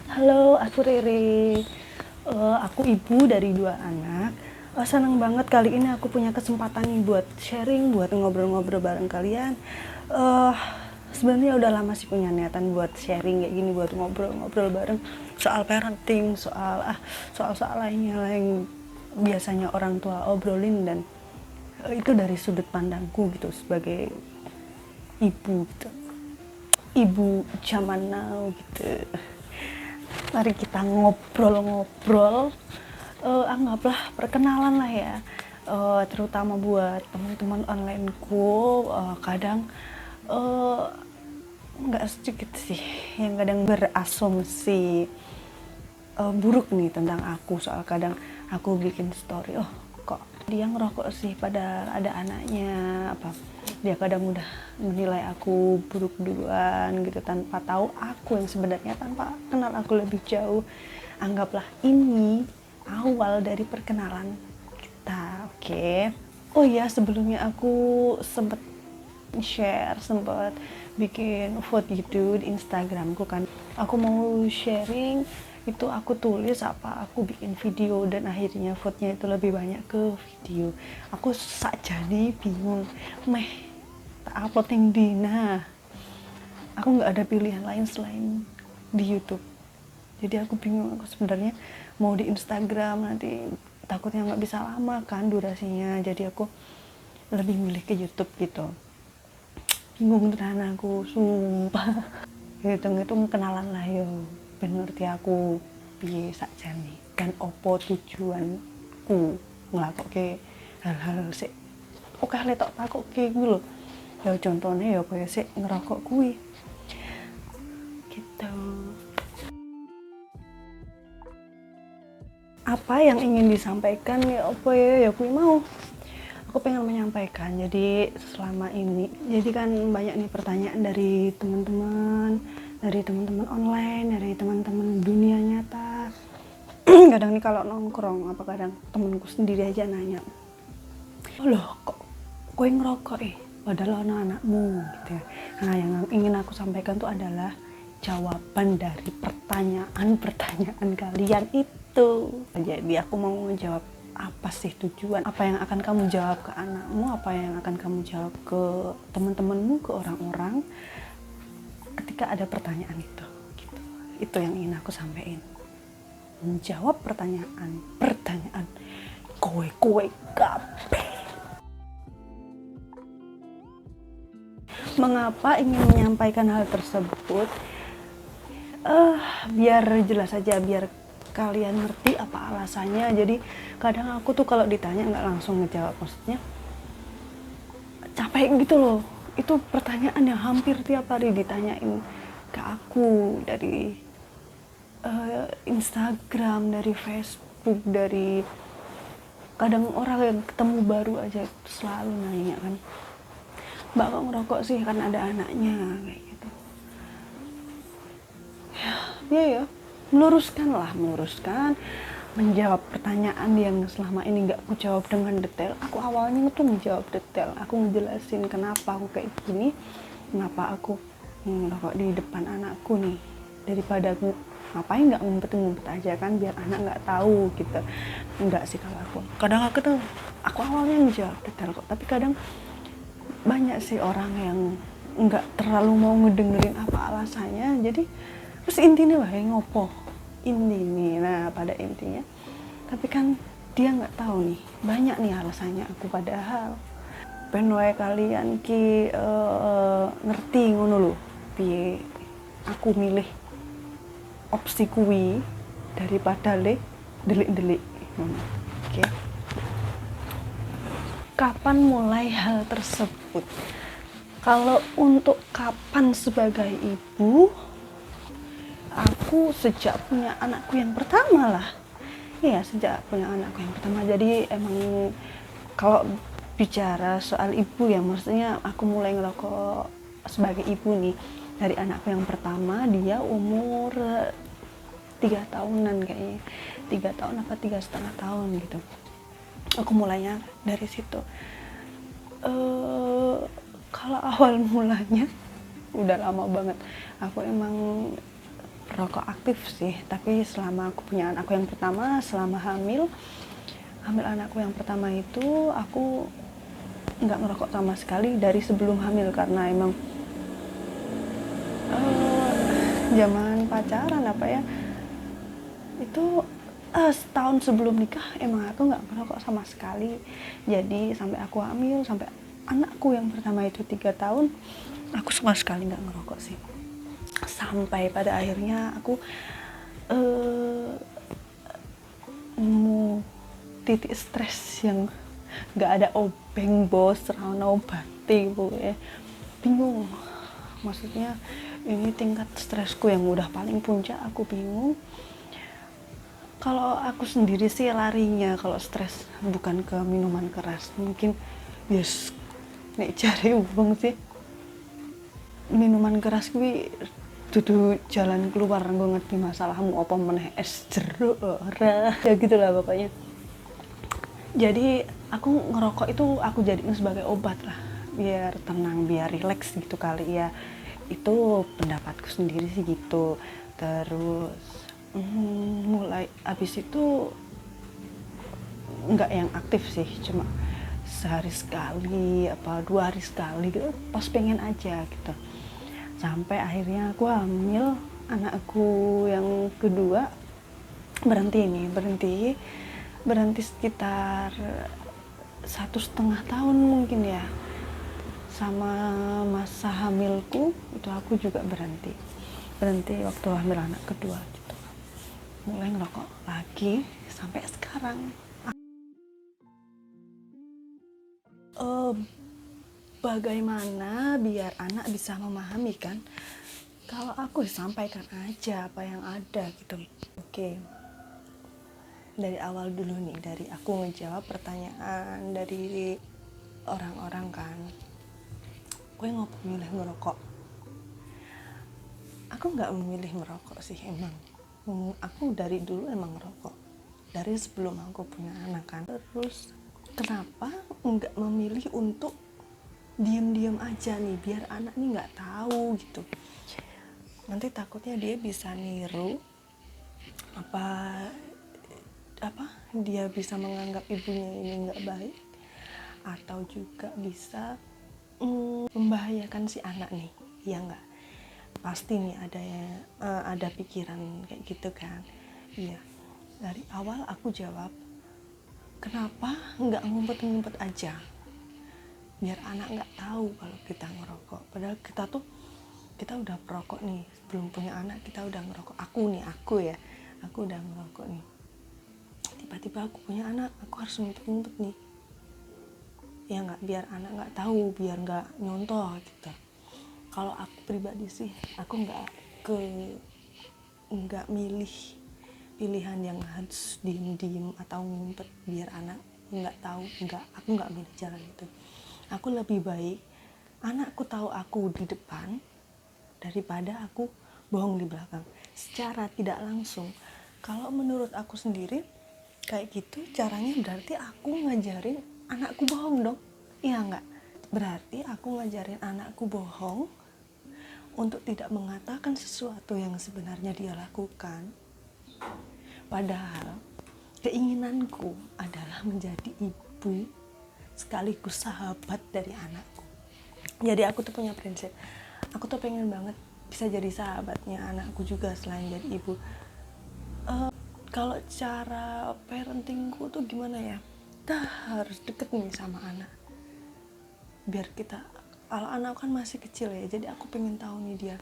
Halo, aku Rere. Aku ibu dari 2 anak. Senang banget kali ini aku punya kesempatan nih buat sharing, buat ngobrol-ngobrol bareng kalian. Eh, Sebenarnya udah lama sih punya niatan buat sharing kayak gini, buat ngobrol-ngobrol bareng soal parenting, soal-soal lainnya lah yang biasanya orang tua obrolin, dan itu dari sudut pandangku gitu sebagai ibu gitu. Ibu zaman now gitu. Mari kita ngobrol-ngobrol, anggaplah perkenalan lah ya. Terutama buat teman-teman onlineku, kadang eh, nggak sedikit sih yang kadang berasumsi buruk nih tentang aku. Soal kadang aku bikin story, oh kok dia ngerokok sih pada ada anaknya, apa dia kadang udah menilai aku buruk duluan gitu, tanpa tahu aku yang sebenarnya, tanpa kenal aku lebih jauh. Anggaplah ini awal dari perkenalan kita, oke? Oh iya, sebelumnya aku sempat bikin vote gitu di Instagramku kan. Aku mau sharing, itu aku tulis apa aku bikin video, dan akhirnya vote-nya itu lebih banyak ke video. Aku sakjane bingung meh tak upload yang di, nah aku nggak ada pilihan lain selain di YouTube. Jadi aku bingung, aku sebenarnya mau di Instagram nanti takutnya nggak bisa lama kan durasinya, jadi aku lebih milih ke YouTube gitu. Bingung tenan aku, sumpah. Hitung-hitung kenalan lah yo, ben ngerti aku piye sakjane dan opo tujuanku ngelakoke hal-hal sik oke letok takoke kuwi lho. Ya contohnya ya kaya sik ngerokok kuwi gitu. Apa yang ingin disampaikan ya apa ya kuwi mau aku pengen menyampaikan. Jadi selama ini, jadi kan banyak nih pertanyaan dari teman-teman online, dari teman-teman dunia nyata. Kadang nih kalau nongkrong, apa kadang temenku sendiri aja nanya, oh loh kok kowe ngerokok padahal anak-anakmu gitu ya. Nah yang ingin aku sampaikan tuh adalah jawaban dari pertanyaan-pertanyaan kalian itu. Jadi aku mau menjawab, apa sih tujuan, apa yang akan kamu jawab ke anakmu, apa yang akan kamu jawab ke teman-temanmu, ke orang-orang ketika ada pertanyaan itu gitu. Itu yang ingin aku sampaikan, menjawab pertanyaan kowe kabeh. Mengapa ingin menyampaikan hal tersebut? Biar jelas aja, biar kalian ngerti apa alasannya. Jadi kadang aku tuh kalau ditanya nggak langsung ngejawab, maksudnya capek gitu loh. Itu pertanyaan yang hampir tiap hari ditanyain ke aku dari Instagram, dari Facebook, dari kadang orang yang ketemu baru aja selalu nanya kan, mbak kok ngerokok sih, kan ada anaknya kayak gitu. Ya meluruskan, menjawab pertanyaan yang selama ini nggak aku jawab dengan detail. Aku awalnya tuh menjawab detail, aku ngejelasin kenapa aku kayak gini, kenapa aku ngerokok di depan anakku nih, daripada aku ngapain nggak ngumpet-ngumpet aja kan, biar anak nggak tahu gitu. Enggak sih, kalau aku awalnya ngejawab detail kok, tapi kadang banyak sih orang yang nggak terlalu mau ngedengerin apa alasannya. Jadi terus intinya wae ngopo ini. Nah pada intinya, tapi kan dia nggak tahu nih, banyak nih alasannya aku, padahal ben wae kalian ki ngerti ngono lho piye aku milih opsi kuwi daripada delik-delik ngono. Oke. Kapan mulai hal tersebut? Kalau untuk kapan sebagai ibu, aku sejak punya anakku yang pertama lah. Iya, sejak punya anakku yang pertama. Jadi emang kalau bicara soal ibu ya, maksudnya aku mulai ngerokok sebagai ibu nih dari anakku yang pertama. Dia umur 3 tahunan kayaknya, 3 tahun apa 3,5 tahun gitu. Aku mulainya dari situ. Kalau awal mulanya udah lama banget, aku emang merokok aktif sih, tapi selama aku punya anakku yang pertama, selama hamil anakku yang pertama itu aku nggak ngerokok sama sekali dari sebelum hamil, karena emang zaman pacaran apa ya itu setahun sebelum nikah emang aku nggak ngerokok sama sekali. Jadi sampai aku hamil, sampai anakku yang pertama itu 3 tahun, aku sama sekali nggak ngerokok sih. Sampai pada akhirnya aku nemu titik stres yang nggak ada obeng bos, rana obati pokoknya bingung. Maksudnya ini tingkat stresku yang udah paling puncak, aku bingung. Kalau aku sendiri sih larinya kalau stres bukan ke minuman keras, mungkin yes nek cari uang sih minuman keras kuwi dudu jalan keluar. Gue ngerti masalahmu apa meneh es jeruk ora ya gitulah pokoknya. Jadi aku ngerokok itu aku jadiin sebagai obat lah, biar tenang, biar rileks gitu kali ya. Itu pendapatku sendiri sih gitu. Terus mulai abis itu nggak yang aktif sih, cuma sehari sekali apa 2 hari sekali gitu, pas pengen aja gitu. Sampai akhirnya aku hamil, anakku yang kedua berhenti sekitar 1,5 tahun mungkin ya. Sama masa hamilku itu aku juga berhenti waktu hamil anak kedua gitu. Mulai ngerokok lagi sampai sekarang. Bagaimana biar anak bisa memahami kan? Kalau aku sampaikan aja apa yang ada gitu. Oke. Dari awal dulu nih, dari aku ngejawab pertanyaan dari orang-orang kan. Gue ngopo milih merokok? Aku nggak memilih merokok sih emang. Aku dari dulu emang ngerokok. Dari sebelum aku punya anak kan. Terus kenapa nggak memilih untuk diam-diam aja nih biar anak nih nggak tahu gitu, nanti takutnya dia bisa niru apa dia bisa menganggap ibunya ini nggak baik, atau juga bisa membahayakan si anak nih, ya nggak, pasti nih ada pikiran kayak gitu kan. Iya, dari awal aku jawab kenapa nggak ngumpet-ngumpet aja biar anak nggak tahu kalau kita ngerokok. Padahal kita udah perokok nih, belum punya anak kita udah ngerokok. Aku udah ngerokok nih, tiba-tiba aku punya anak, aku harus ngumpet-ngumpet nih, ya nggak, biar anak nggak tahu, biar nggak nyontoh gitu. Kalau aku pribadi sih aku nggak milih pilihan yang harus diem-diem atau ngumpet biar anak nggak tahu. Aku nggak milih jalan itu. Aku lebih baik anakku tahu aku di depan daripada aku bohong di belakang. Secara tidak langsung, kalau menurut aku sendiri kayak gitu caranya, berarti aku ngajarin anakku bohong dong, iya nggak? Berarti aku ngajarin anakku bohong untuk tidak mengatakan sesuatu yang sebenarnya dia lakukan. Padahal keinginanku adalah menjadi ibu sekaligus sahabat dari anakku. Jadi aku tuh punya prinsip, aku tuh pengen banget bisa jadi sahabatnya anakku juga selain jadi ibu. Kalau cara parentingku tuh gimana ya, kita harus deket nih sama anak, biar kita, kalau anak kan masih kecil ya, jadi aku pengen tahu nih dia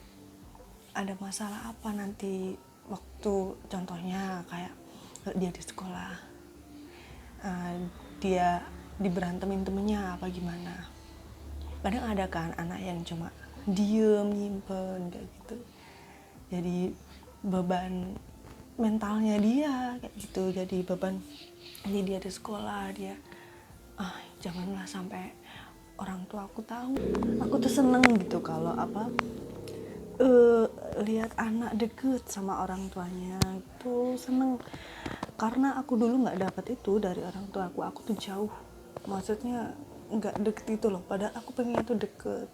ada masalah apa nanti waktu, contohnya kayak dia di sekolah, dia diberantemin temennya apa gimana. Kadang ada kan anak yang cuma diem, nyimpen kayak gitu, jadi beban mentalnya dia kayak gitu, jadi beban. Jadi dia di sekolah, dia janganlah sampai orang tua aku tahu. Aku tuh seneng gitu kalau lihat anak deket sama orang tuanya, itu seneng. Karena aku dulu nggak dapat itu dari orang tua aku tuh jauh, maksudnya nggak deket itu loh, padahal aku pengen itu deket.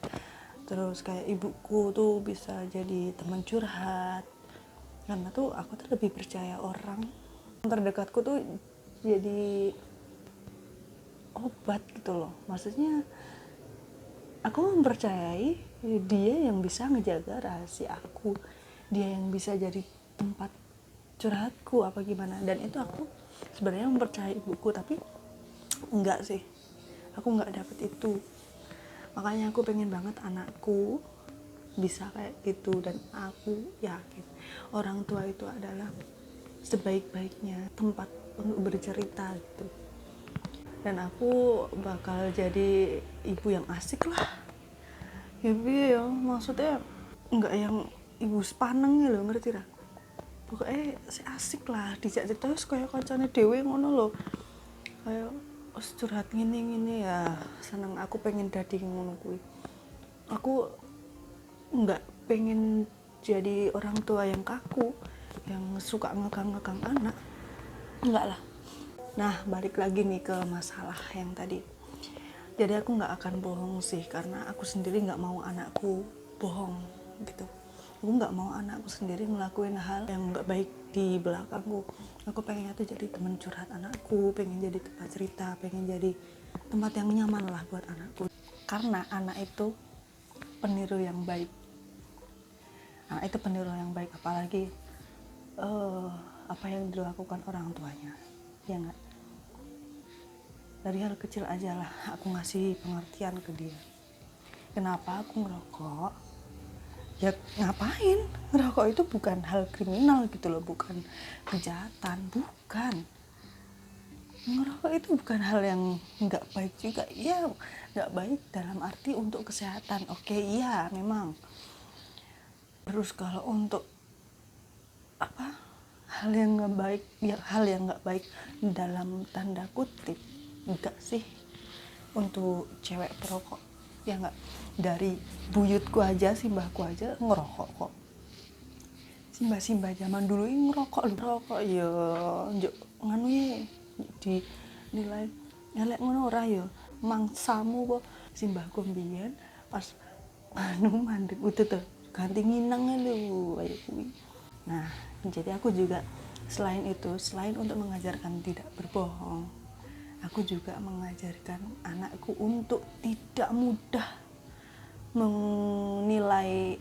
Terus kayak ibuku tuh bisa jadi teman curhat, Karena tuh aku tuh lebih percaya orang terdekatku tuh jadi obat gitu loh. Maksudnya aku mempercayai dia yang bisa ngejaga rahasia aku, dia yang bisa jadi tempat curhatku apa gimana. Dan itu aku sebenarnya mempercayai ibuku, tapi enggak sih, aku enggak dapet itu. Makanya aku pengen banget anakku bisa kayak gitu, dan aku yakin orang tua itu adalah sebaik-baiknya tempat untuk bercerita gitu. Dan aku bakal jadi ibu yang asik lah. Ibu ya maksudnya nggak yang ibu sepaneng ya lo, ngerti lah. Pokoknya si asik lah, dijak cerita terus kayak kancane dhewe ngono lho. Kayak curhat ngene ya, seneng. Aku pengen dadi ngono kuwi. Aku nggak pengen jadi orang tua yang kaku, yang suka ngekang-ngekang anak. Enggak lah. Nah, balik lagi nih ke masalah yang tadi. Jadi aku nggak akan bohong sih, karena aku sendiri nggak mau anakku bohong gitu. Aku nggak mau anakku sendiri ngelakuin hal yang nggak baik di belakangku. Aku pengennya tuh jadi teman curhat anakku, pengen jadi tempat cerita, pengen jadi tempat yang nyaman lah buat anakku. Karena anak itu peniru yang baik. Anak itu peniru yang baik, apalagi apa yang dilakukan orang tuanya, ya nggak? Dari hal kecil aja lah aku ngasih pengertian ke dia. Kenapa aku ngerokok? Ya ngapain? Ngerokok itu bukan hal kriminal gitu loh, bukan kejahatan, bukan. Ngerokok itu bukan hal yang nggak baik juga. Ya nggak baik dalam arti untuk kesehatan. Oke, iya memang. Terus kalau untuk apa, hal yang nggak baik, ya hal yang nggak baik dalam tanda kutip, enggak sih untuk cewek perokok, ya nggak. Dari buyutku aja, simbahku aja ngerokok kok. Simbah zaman dulu ini ngerokok ya, njuk nganu ya dinilai elek ngono ora ya, mangsamu kok. Simbahku mbiyen pas anu mandek udah tuh ganti nginang lho kayak kuwi. Nah, jadi aku juga selain itu, selain untuk mengajarkan tidak berbohong, aku juga mengajarkan anakku untuk tidak mudah menilai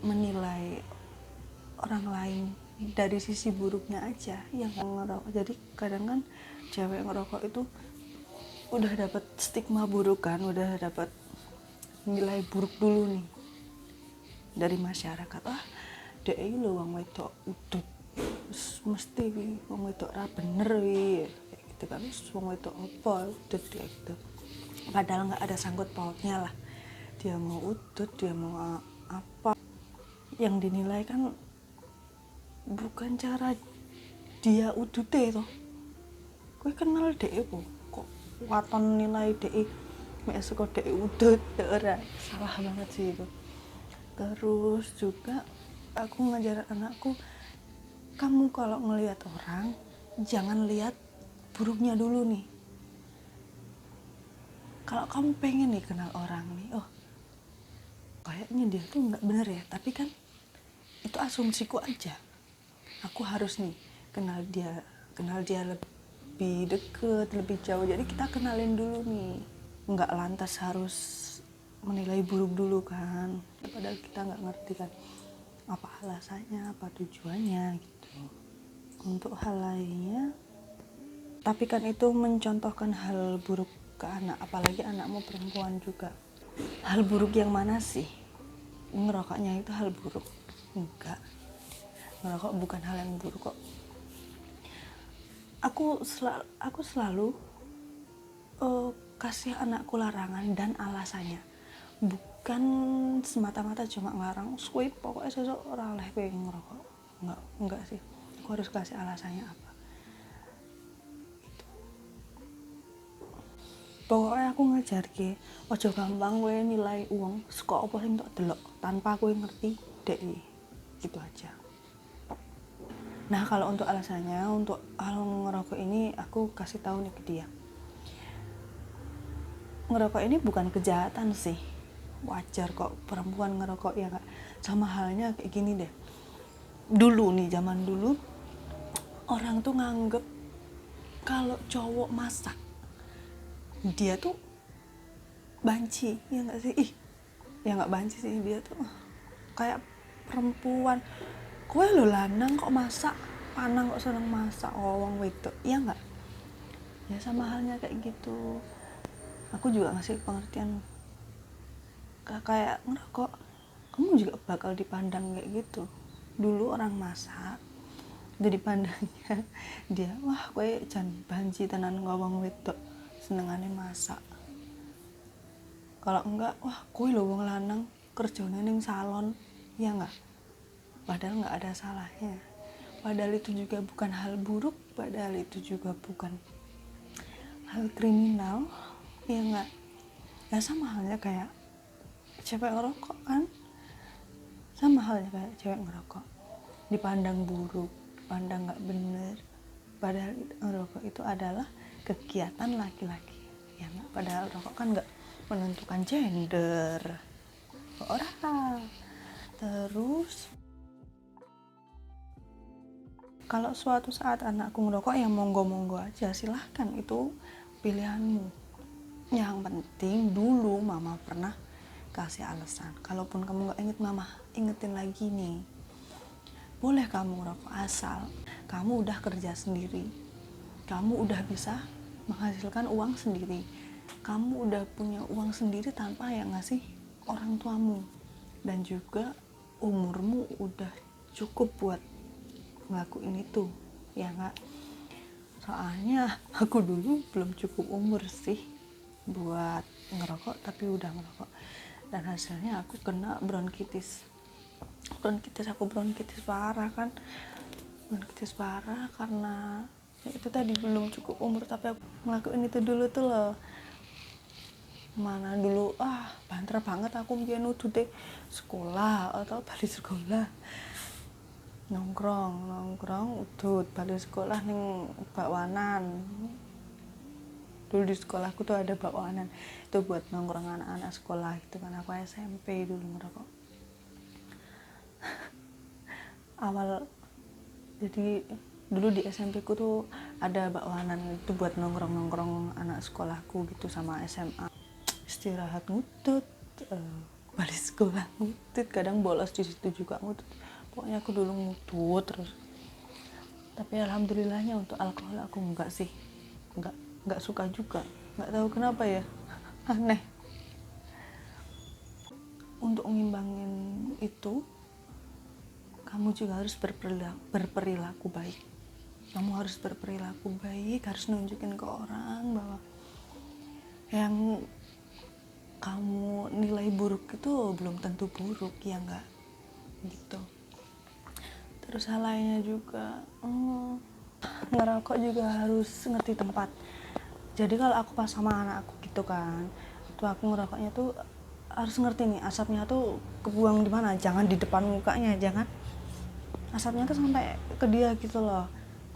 orang lain dari sisi buruknya aja yang ngerokok. Jadi kadang kan cewek ngerokok itu udah dapat stigma buruk kan, udah dapat nilai buruk dulu nih dari masyarakat. Dek iki lho wong wedok udut, mesti wong wedok ra bener wi, kayak gitu kan. Wong wedok apa udut kayak gitu, padahal nggak ada sangkut pautnya lah. Dia mau udut, dia mau apa, yang dinilai kan bukan cara dia udute toh. Kowe kenal dek kok waton nilai dek mek saka dek udut, ora, salah banget sih itu. Terus juga aku ngajar anakku, kamu kalau ngelihat orang jangan lihat buruknya dulu nih. Kalau kamu pengen nih kenal orang nih, oh kayaknya dia tuh nggak bener ya, tapi kan itu asumsiku aja. Aku harus nih kenal dia lebih deket, lebih jauh. Jadi kita kenalin dulu nih, nggak lantas harus menilai buruk dulu kan, padahal kita nggak ngerti kan apa alasannya, apa tujuannya gitu. Untuk hal lainnya, tapi kan itu mencontohkan hal buruk ke anak, apalagi anakmu perempuan juga. Hal buruk yang mana sih? Ngerokoknya itu hal buruk? Enggak, ngerokok bukan hal yang buruk kok. Aku selalu kasih anakku larangan dan alasannya, bukan semata-mata cuma ngelarang sweet pokoknya sesuk ora oleh kowe ngerokok. Enggak sih, aku harus kasih alasannya apa. Pokoknya aku ngajarke ojo gampang kowe nilai uang saka apa sing tok delok tanpa kowe ngerti dek, gitu aja. Nah, kalau untuk alasannya, untuk hal ngerokok ini aku kasih tahu nih ke dia. Ngerokok ini bukan kejahatan sih. Wajar kok perempuan ngerokok, ya nggak? Sama halnya kayak gini deh. dulu nih, zaman dulu orang tuh nganggep kalau cowok masak dia tuh banci, ya nggak sih? Ya nggak banci sih, dia tuh kayak perempuan. Kowe lo lanang kok masak, panang kok seneng masak, wong wedok, ya nggak? Ya sama halnya kayak gitu. Aku juga ngasih pengertian kayak ngerokok, kamu juga bakal dipandang kayak gitu. Dulu orang masak, jadi pandangnya dia, wah kowe jan banci tenan ngomong wedok senengane masak. Kalau enggak, wah kowe lho wong lanang kerjane ning salon, ya enggak? Padahal enggak ada salahnya. Padahal itu juga bukan hal buruk, padahal itu juga bukan hal kriminal, ya enggak? Ya sama halnya kayak cewek ngerokok kan, sama halnya kayak cewek ngerokok, dipandang buruk, dipandang nggak bener, padahal ngerokok itu adalah kegiatan laki-laki, ya nggak? Padahal rokok kan nggak menentukan gender orang. Terus kalau suatu saat anakku ngerokok, ya monggo-monggo aja, silahkan, itu pilihanmu. Yang penting dulu mama pernah kasih alasan, kalaupun kamu nggak inget, mama ingetin lagi nih, boleh kamu ngerokok asal kamu udah kerja sendiri, kamu udah bisa menghasilkan uang sendiri, kamu udah punya uang sendiri tanpa yang ngasih orang tuamu, dan juga umurmu udah cukup buat ngelakuin itu, ya nggak? Soalnya aku dulu belum cukup umur sih buat ngerokok, tapi udah ngerokok, dan hasilnya aku kena bronkitis. Aku bronkitis parah kan, bronkitis parah karena ya itu tadi, belum cukup umur, tapi aku ngelakuin itu dulu tuh loh. Mana dulu banter banget aku biar nuduh deh sekolah atau balik sekolah, nongkrong udut balik sekolah ning bakwanan. Dulu di sekolahku tuh ada bakwanan, itu buat nongkrong anak-anak sekolah gitu kan. Aku SMP dulu ngerokok awal. Jadi dulu di SMP ku tuh ada bakwanan, itu buat nongkrong anak sekolahku gitu, sama SMA. Istirahat ngutut, balik sekolah ngutut, kadang bolos di situ juga ngutut. Pokoknya aku dulu ngutut terus. Tapi alhamdulillahnya untuk alkohol aku enggak sih, enggak suka juga, enggak tahu kenapa ya, aneh. Untuk ngimbangin itu, kamu juga harus berperilaku baik. Kamu harus berperilaku baik, harus nunjukin ke orang bahwa yang kamu nilai buruk itu belum tentu buruk, ya enggak? Gitu. Terus hal lainnya juga, ngerokok juga harus ngerti tempat. Jadi kalau aku pas sama anak aku gitu kan, itu aku ngerokoknya tuh harus ngerti nih asapnya tuh kebuang di mana, jangan di depan mukanya, jangan asapnya tuh sampai ke dia gitu loh.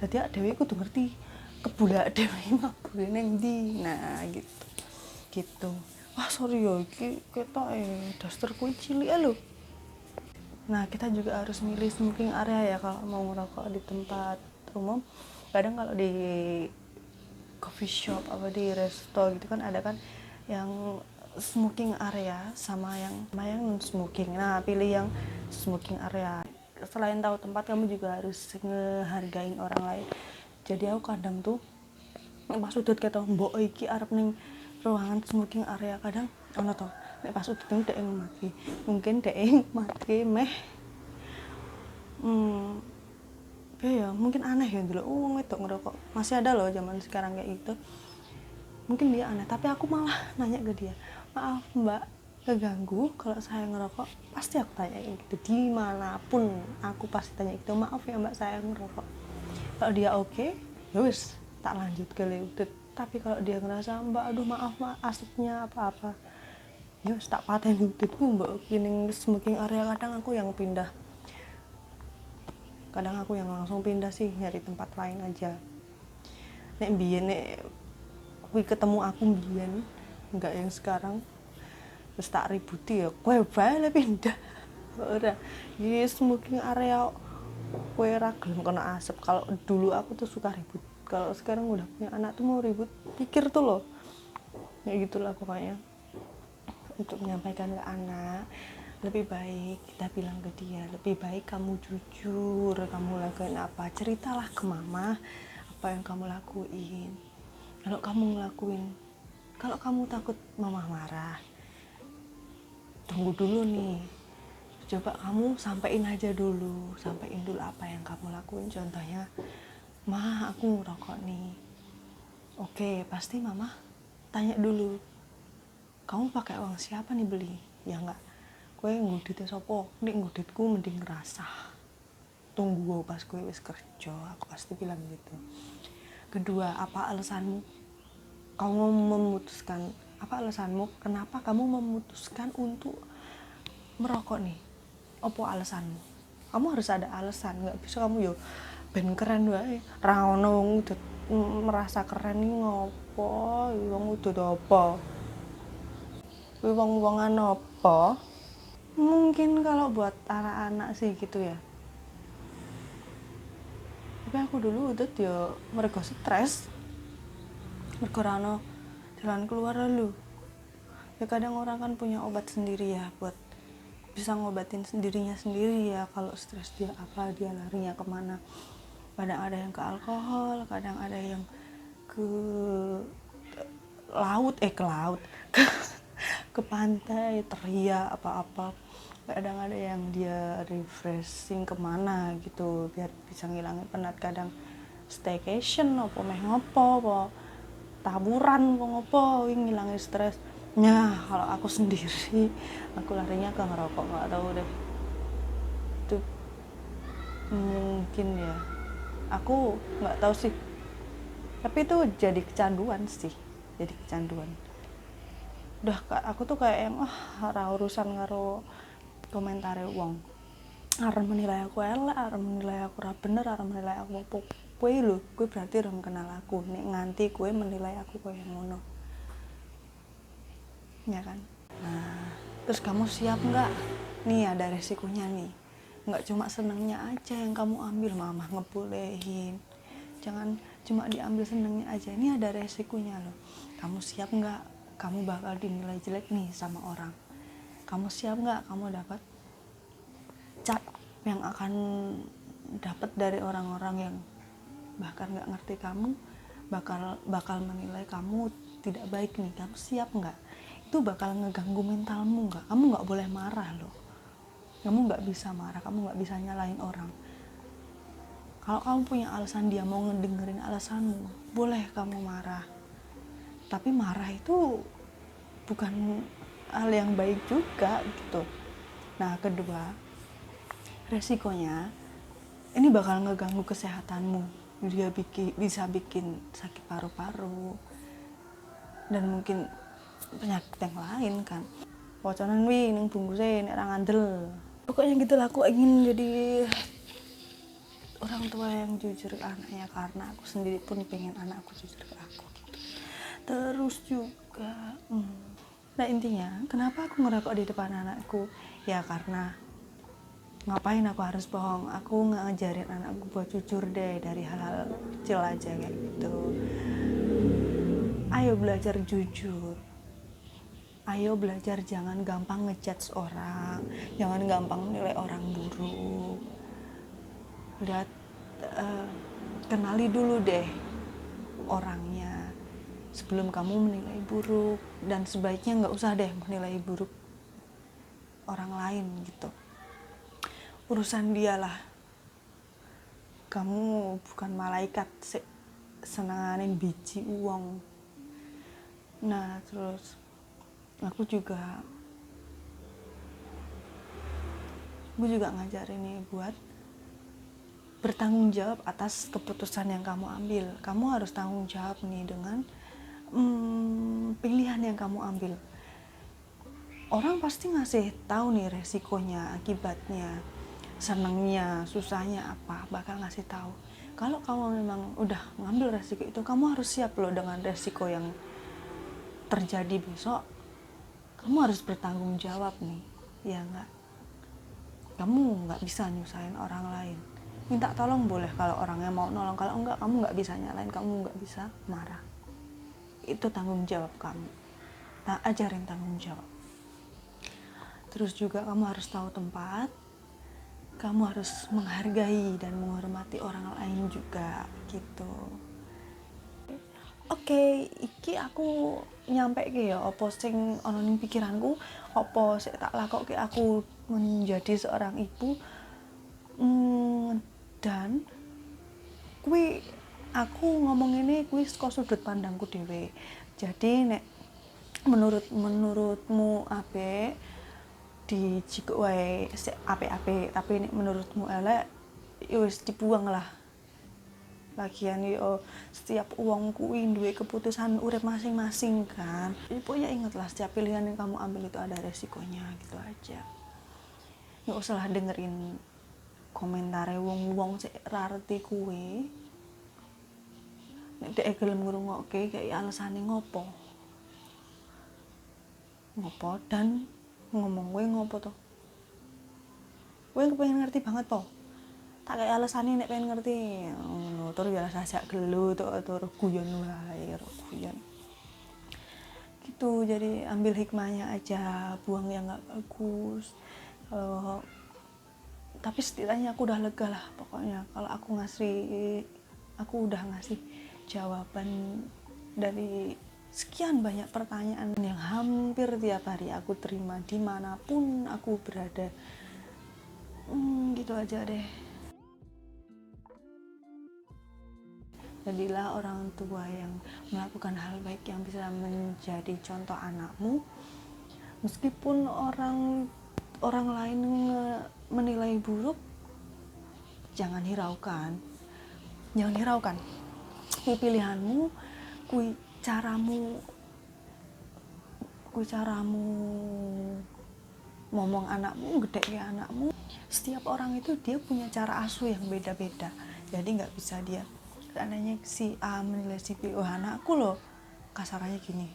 Jadi dewe kudu ngerti kebulak dewe mabuk ning ndi. Nah, gitu. Wah, sorry ya, iki ketok daster kuwi cilik lho. Nah, kita juga harus milih smoking area ya kalau mau ngerokok di tempat umum. Kadang kalau di coffee shop apa di resto gitu kan ada kan yang smoking area sama yang non smoking. Nah, pilih yang smoking area. Selain tahu tempat, kamu juga harus ngehargain orang lain. Jadi aku kadang tuh pas udut ketok mbok iki arep ning ruangan smoking area, kadang ono to nek pas udut dek mati. Mungkin dek mati meh ya mungkin aneh ya dulu wong wedok ngerokok. Masih ada loh zaman sekarang kayak gitu. Mungkin dia aneh, tapi aku malah nanya ke dia, maaf mbak, keganggu kalau saya ngerokok? Pasti aku tanya gitu, dimanapun aku pasti tanya gitu, maaf ya mbak saya ngerokok. Kalau dia oke, ya wis tak lanjut ke leudut. Tapi kalau dia ngerasa mbak aduh maaf mbak asapnya apa-apa, ya wis tak paten leudutku mbak kining smoking area. Kadang aku yang langsung pindah sih, nyari tempat lain aja. Nek biyen nek kuwi ketemu aku biyen, enggak yang sekarang, terus tak ributi ya kowe bae pindah. Ora iki smoking area kowe ra gelem kena asap. Kalau dulu aku tuh suka ribut, kalau sekarang udah punya anak tuh mau ribut pikir tuh loh. Ya gitulah pokoknya. Untuk menyampaikan ke anak, lebih baik kita bilang ke dia, lebih baik kamu jujur, kamu lakuin apa, ceritalah ke mama apa yang kamu lakuin. Kalau kamu ngelakuin, kalau kamu takut mama marah, tunggu dulu nih, coba kamu sampein aja dulu, sampein dulu apa yang kamu lakuin. Contohnya, ma aku ngerokok nih. Oke, pasti mama tanya dulu, kamu pakai uang siapa nih beli? Ya enggak, kowe ngudite sapa? Nek nguditku mending ngerasah. Tunggu pas kowe wis kerja, aku pasti bilang gitu. Kedua, apa alasanmu kamu memutuskan, apa alasanmu kenapa kamu memutuskan untuk merokok nih? Apa alasanmu? Kamu harus ada alasan, nggak bisa kamu yo ben keren wae. Ra ono wong udah merasa keren iki ngopo? Wong udah apa? Kuwi wong-wongan apa? Mungkin kalau buat anak-anak sih gitu ya. Tapi aku dulu udah ya mereka stres. Mereka rano jalan keluar lalu. Ya kadang orang kan punya obat sendiri ya buat bisa ngobatin sendirinya sendiri ya. Kalau stres dia apa, dia larinya kemana. Kadang ada yang ke alkohol, kadang ada yang ke laut, ke laut, ke pantai, teriak apa-apa. Kadang ada yang dia refreshing kemana gitu biar bisa ngilangin penat. Kadang staycation apa meh ngopo apa taburan apa ngopo ngilangin stres. Nah kalau aku sendiri aku larinya ke ngerokok, nggak tahu deh itu mungkin ya, aku nggak tahu sih, tapi itu jadi kecanduan sih, jadi kecanduan. Udah aku tuh kayak yang ora urusan karo komentare wong, arep menilai aku elek, arep menilai aku ora bener, arep menilai aku apa, kowe lho, kowe berarti ora kenal aku nek nganti kowe menilai aku koyo ngono, ya kan. Nah terus kamu siap nggak nih, ada resikonya nih, nggak cuma senengnya aja yang kamu ambil, mama ngebolehin, jangan cuma diambil senengnya aja, ini ada resikonya loh. Kamu siap nggak kamu bakal dinilai jelek nih sama orang? Kamu siap nggak kamu dapat cap yang akan dapat dari orang-orang yang bahkan nggak ngerti kamu, bakal menilai kamu tidak baik nih? Kamu siap nggak? Itu bakal ngeganggu mentalmu nggak? Kamu nggak boleh marah loh, kamu nggak bisa marah, kamu nggak bisa nyalain orang. Kalau kamu punya alasan, dia mau ngedengerin alasanmu, boleh kamu marah, tapi marah itu bukan hal yang baik juga gitu. Nah kedua, resikonya ini bakal ngeganggu kesehatanmu, dia bisa bikin sakit paru-paru dan mungkin penyakit yang lain kan. Poconan wi ning bungkusnya nek ra ngandel. Pokoknya gitu lah, aku ingin jadi orang tua yang jujur ke anaknya karena aku sendiri pun pengen anakku jujur ke aku gitu. Terus juga nah intinya kenapa aku ngerokok di depan anakku ya, karena ngapain aku harus bohong, aku ngajarin anakku buat jujur deh dari hal-hal kecil aja kayak gitu. Ayo belajar jujur, ayo belajar jangan gampang ngejudge orang, jangan gampang menilai orang buruk. Lihat, kenali dulu deh orangnya sebelum kamu menilai buruk, dan sebaiknya nggak usah deh menilai buruk orang lain gitu, urusan dialah, kamu bukan malaikat senanganin biji uang. Nah terus aku juga ngajarin nih buat bertanggung jawab atas keputusan yang kamu ambil. Kamu harus tanggung jawab nih dengan pilihan yang kamu ambil. Orang pasti ngasih tahu nih resikonya, akibatnya, senangnya, susahnya apa, bakal ngasih tahu. Kalau kamu memang udah ngambil resiko itu, kamu harus siap loh dengan resiko yang terjadi besok. Kamu harus bertanggung jawab nih, ya enggak? Kamu nggak bisa nyusahin orang lain. minta tolong boleh kalau orangnya mau nolong, kalau enggak kamu nggak bisa nyalain, kamu nggak bisa marah. Itu tanggung jawab kamu. Nah, ajarin tanggung jawab. Terus juga kamu harus tahu tempat, kamu harus menghargai dan menghormati orang lain juga gitu. Oke, iki aku nyampe ke ya apa sing ana ning pikiranku, apa sik tak lakokke aku menjadi seorang ibu. Dan kuwi aku ngomong ini kuwi saka sudut pandangku dhewe. Jadi nek menurutmu apik dijikuk wae sik apik-apik, tapi nek menurutmu elek ya wis dibuang lah. Lagian yo setiap uang kuwi duwe keputusan urip masing-masing kan. Pokoknya ingatlah setiap pilihan yang kamu ambil itu ada resikonya, gitu aja. Nggak usah lah dengerin komentare wong-wong sik ra ngerti kuwi. Nek dhek gelem ngrungokke kayak alasane ngopo dan ngomong kowe ngopo to. Kowe pengen ngerti banget po. Tak kayak alasane nek pengen ngerti ngono terus ya sajak gelu terus guyon wae guyon gitu. Jadi ambil hikmahnya aja, buang yang nggak bagus. Tapi setidaknya aku udah lega lah pokoknya kalau aku udah ngasih jawaban dari sekian banyak pertanyaan yang hampir tiap hari aku terima dimanapun aku berada. Gitu aja deh. Jadilah orang tua yang melakukan hal baik yang bisa menjadi contoh anakmu. Meskipun orang lain menilai buruk, jangan hiraukan. Kui pilihanmu, kui caramu ngomong anakmu, gedhe anakmu. Setiap orang itu dia punya cara asuh yang beda-beda. Jadi nggak bisa dia seandainya si A menilai si B, anakku loh kasarannya gini,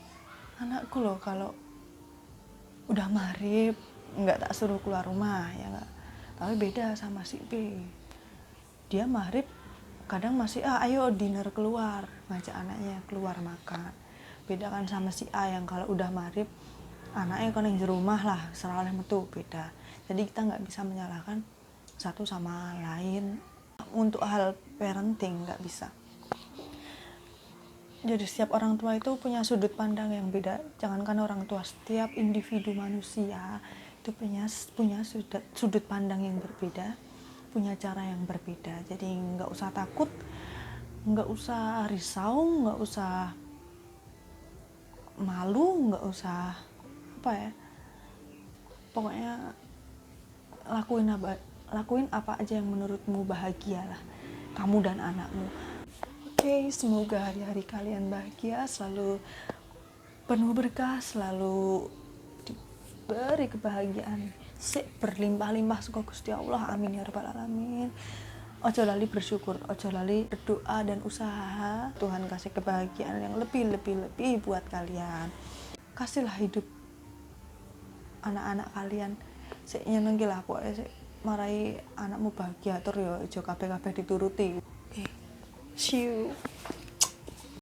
anakku loh kalau udah maghrib nggak tak suruh keluar rumah ya nggak. Tapi beda sama si B, dia maghrib kadang masih ayo dinner keluar, ngajak anaknya keluar makan. Beda kan sama si A yang kalau udah maghrib anaknya kan yang di rumah lah seraleh metu, beda. Jadi kita nggak bisa menyalahkan satu sama lain untuk hal parenting, nggak bisa. Jadi setiap orang tua itu punya sudut pandang yang beda. Jangankan orang tua, setiap individu manusia itu punya sudut pandang yang berbeda, punya cara yang berbeda. Jadi nggak usah takut, nggak usah risau, nggak usah malu, nggak usah pokoknya lakuin apa aja yang menurutmu bahagia lah, kamu dan anakmu. Oke, semoga hari-hari kalian bahagia, selalu penuh berkah, selalu diberi kebahagiaan berlimpah-limpah saka Gusti Allah. Amin ya rabbal alamin. Ojo lali bersyukur, ojo lali berdoa dan usaha. Tuhan kasih kebahagiaan yang lebih buat kalian. Kasihlah hidup anak-anak kalian sik nyenengke lah, pokoke sik marai anakmu bahagia terus ya aja kabeh-kabeh dituruti. See you.